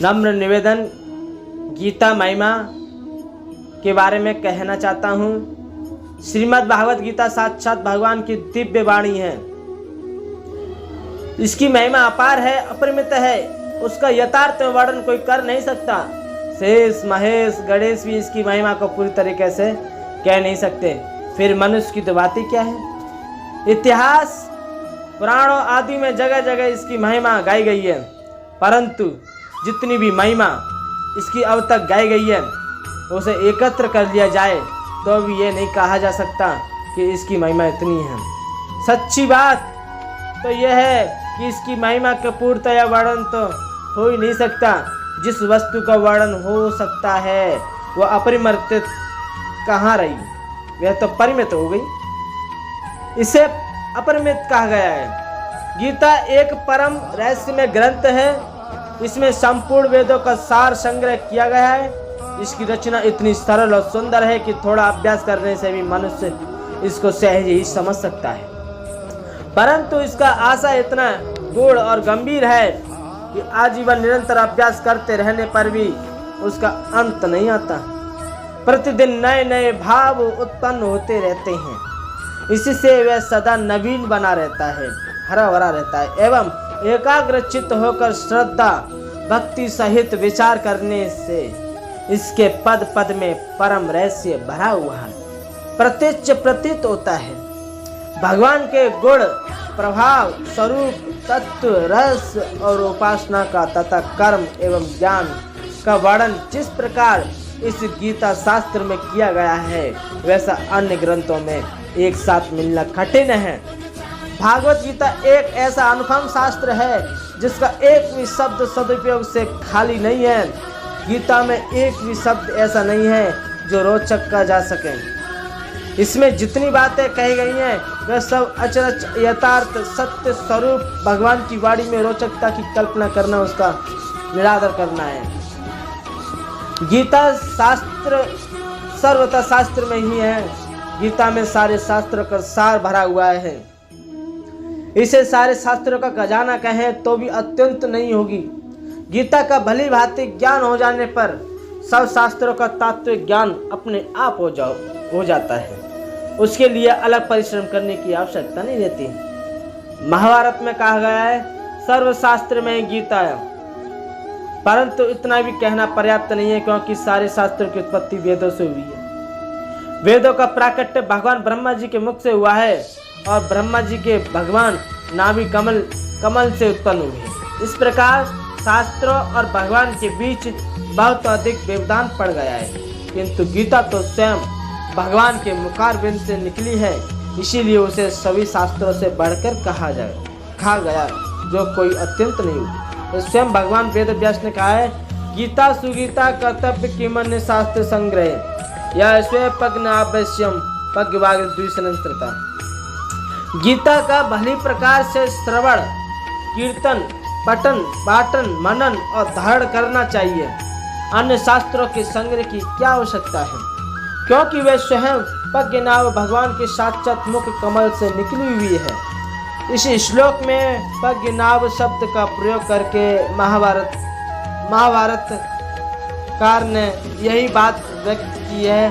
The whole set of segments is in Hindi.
नम्र निवेदन गीता महिमा के बारे में कहना चाहता हूँ। श्रीमद् भागवत गीता साक्षात भगवान की दिव्य वाणी है। इसकी महिमा अपार है, अपरिमित है। उसका यथार्थ वर्णन कोई कर नहीं सकता। शेष महेश गणेश भी इसकी महिमा को पूरी तरीके से कह नहीं सकते, फिर मनुष्य की तो बातें क्या है। इतिहास पुराणों आदि में जगह जगह इसकी महिमा गाई गई है, परंतु जितनी भी महिमा इसकी अब तक गाई गई है उसे एकत्र कर लिया जाए तो भी ये नहीं कहा जा सकता कि इसकी महिमा इतनी है। सच्ची बात तो यह है कि इसकी महिमा का पूर्णतया वर्णन तो हो ही नहीं सकता। जिस वस्तु का वर्णन हो सकता है वह अपरिमित कहाँ रही, वह तो परिमित हो गई। इसे अपरिमित कहा गया है। गीता एक परम रहस्यमय ग्रंथ है। इसमें संपूर्ण वेदों का सार संग्रह किया गया है। इसकी रचना इतनी सरल और सुंदर है कि थोड़ा अभ्यास करने से भी मनुष्य इसको सहज ही समझ सकता है, परंतु इसका आशय इतना गूढ़ और गंभीर है कि आजीवन निरंतर अभ्यास करते रहने पर भी उसका अंत नहीं आता। प्रतिदिन नए नए भाव उत्पन्न होते रहते हैं। इससे वह सदा नवीन बना रहता है, हरा भरा रहता है एवं एकाग्रचित्त होकर श्रद्धा भक्ति सहित विचार करने से इसके पद पद में परम रहस्य भरा हुआ है, प्रत्यक्ष प्रतीत होता है। भगवान के गुण प्रभाव स्वरूप तत्व रस और उपासना का तथा कर्म एवं ज्ञान का वर्णन जिस प्रकार इस गीता शास्त्र में किया गया है वैसा अन्य ग्रंथों में एक साथ मिलना कठिन है। भागवत गीता एक ऐसा अनुपम शास्त्र है जिसका एक भी शब्द सदुपयोग से खाली नहीं है। गीता में एक भी शब्द ऐसा नहीं है जो रोचक कहा जा सके। इसमें जितनी बातें कही गई हैं वह सब अचरज यथार्थ सत्य स्वरूप भगवान की वाणी में रोचकता की कल्पना करना, उसका निरादर करना है। गीता शास्त्र सर्वथा शास्त्र में ही है। गीता में सारे शास्त्रों का सार भरा हुआ है। इसे सारे शास्त्रों का खजाना कहें तो भी अत्यंत नहीं होगी। गीता का भली भांति ज्ञान हो जाने पर सब शास्त्रों का तात्विक ज्ञान अपने आप हो जाता है। उसके लिए अलग परिश्रम करने की आवश्यकता नहीं रहती। महाभारत में कहा गया है सर्वशास्त्र में गीता है, परंतु इतना भी कहना पर्याप्त नहीं है क्योंकि सारे शास्त्रों की उत्पत्ति वेदों से हुई है। वेदों का प्राकट्य भगवान ब्रह्मा जी के मुख से हुआ है और ब्रह्मा जी के भगवान नाभि कमल से उत्पन्न हुए हैं। इस प्रकार शास्त्रों और भगवान के बीच बहुत अधिक व्यवधान पड़ गया है, किंतु गीता तो स्वयं भगवान के मुखारबिंद से निकली है, इसीलिए उसे सभी शास्त्रों से बढ़कर कहा गया जो कोई अत्यंत नहीं हुई। तो स्वयं भगवान वेद व्यास ने कहा है गीता सुगीता कर्तव्य किमन्य शास्त्र संग्रह या स्व पग्नावश्यम पग्वाग द्विसनस्त्रता। गीता का भली प्रकार से श्रवण कीर्तन पठन पाठन मनन और धारण करना चाहिए। अन्य शास्त्रों के संग्रह की क्या आवश्यकता है, क्योंकि वे स्वयं पज्ञनाभ भगवान के साक्षात मुख कमल से निकली हुई है। इस श्लोक में पज्ञनाभ शब्द का प्रयोग करके महाभारतकार ने यही बात व्यक्त की है।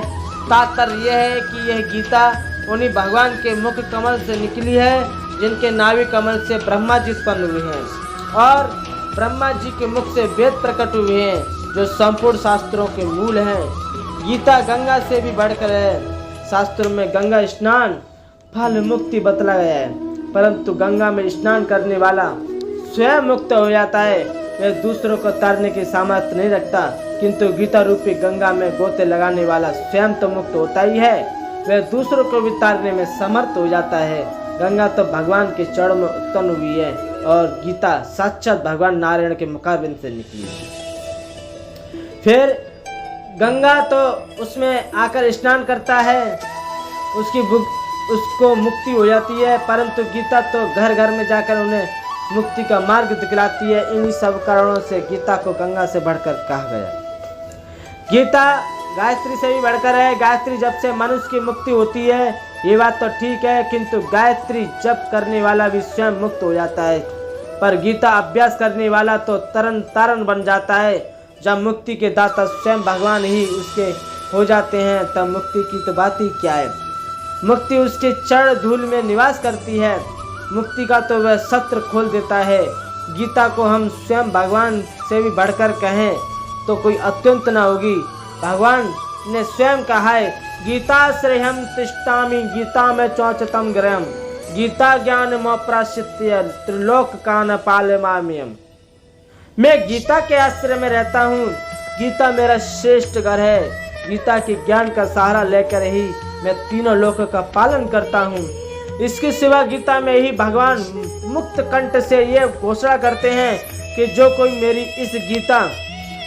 तात्पर्य यह है कि यह गीता उन्हीं भगवान के मुख कमल से निकली है जिनके नाभि कमल से ब्रह्मा जी उत्पन्न हुए हैं और ब्रह्मा जी के मुख से वेद प्रकट हुए हैं जो संपूर्ण शास्त्रों के मूल हैं। गीता गंगा से भी बढ़कर है। शास्त्रों में गंगा स्नान फल मुक्ति बतला गया है, परंतु गंगा में स्नान करने वाला स्वयं मुक्त हो जाता है, वह दूसरों को तारने की सामर्थ्य नहीं रखता। किंतु गीता रूपी गंगा में गोते लगाने वाला स्वयं तो मुक्त होता ही है, वह दूसरों को भी तारने में समर्थ हो जाता है। गंगा तो भगवान के चरण में उत्पन्न हुई है और गीता साक्षात भगवान नारायण के मुखारबिंद से निकली है। फिर गंगा तो उसमें आकर स्नान करता है, उसको मुक्ति हो जाती है, परंतु गीता तो घर घर में जाकर उन्हें मुक्ति का मार्ग दिखलाती है। इन्हीं सब कारणों से गीता को गंगा से बढ़कर कहा गया। गीता गायत्री से भी बढ़कर है। गायत्री जप से मनुष्य की मुक्ति होती है, ये बात तो ठीक है, किंतु गायत्री जप करने वाला भी स्वयं मुक्त हो जाता है। पर गीता अभ्यास करने वाला तो तरन तारण बन जाता है। जब मुक्ति के दाता स्वयं भगवान ही उसके हो जाते हैं तब मुक्ति की तो बात ही क्या है। मुक्ति उसके चरण धूल में निवास करती है। मुक्ति का तो वह सत्र खोल देता है। गीता को हम स्वयं भगवान से भी बढ़कर कहें तो कोई अत्यंत न होगी। भगवान ने स्वयं कहा है, गीताश्रयम तिष्ठामि गीता में चौचतम ग्रहम गीता ज्ञान मोप्राश्चित्य त्रिलोक कान पालमाम्यम। मैं गीता के आश्रय में रहता हूँ। गीता मेरा श्रेष्ठ घर है। गीता के ज्ञान का सहारा लेकर ही मैं तीनों लोकों का पालन करता हूँ। इसके सिवा गीता में ही भगवान मुक्त कंठ से ये घोषणा करते हैं कि जो कोई मेरी इस गीता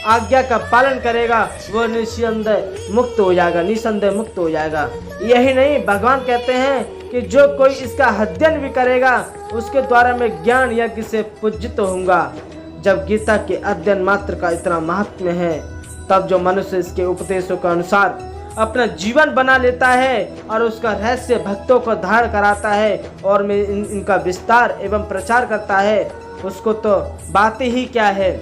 आज्ञा का पालन करेगा वो निसंदेह मुक्त हो जाएगा, निसंदेह मुक्त हो जाएगा। यही नहीं, भगवान कहते हैं कि जो कोई इसका अध्ययन भी करेगा उसके द्वारा मैं ज्ञान यज्ञ से पूजित होऊंगा। जब गीता के अध्ययन मात्र का इतना महत्व है तब जो मनुष्य इसके उपदेशों के अनुसार अपना जीवन बना लेता है और उसका रहस्य भक्तों को धारण कराता है और में इनका विस्तार एवं प्रचार करता है, उसको तो बात ही क्या है।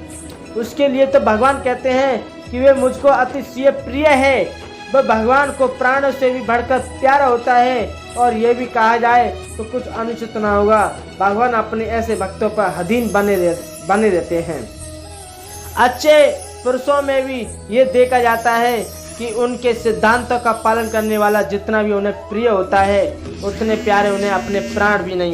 उसके लिए तो भगवान कहते हैं कि वे मुझको अतिशय प्रिय है। वह भगवान को प्राणों से भी बढ़कर प्यारा होता है। और ये भी कहा जाए तो कुछ अनुचित न होगा, भगवान अपने ऐसे भक्तों पर अधीन बने रहते हैं। अच्छे पुरुषों में भी ये देखा जाता है कि उनके सिद्धांतों का पालन करने वाला जितना भी उन्हें प्रिय होता है उतने प्यारे उन्हें अपने प्राण भी नहीं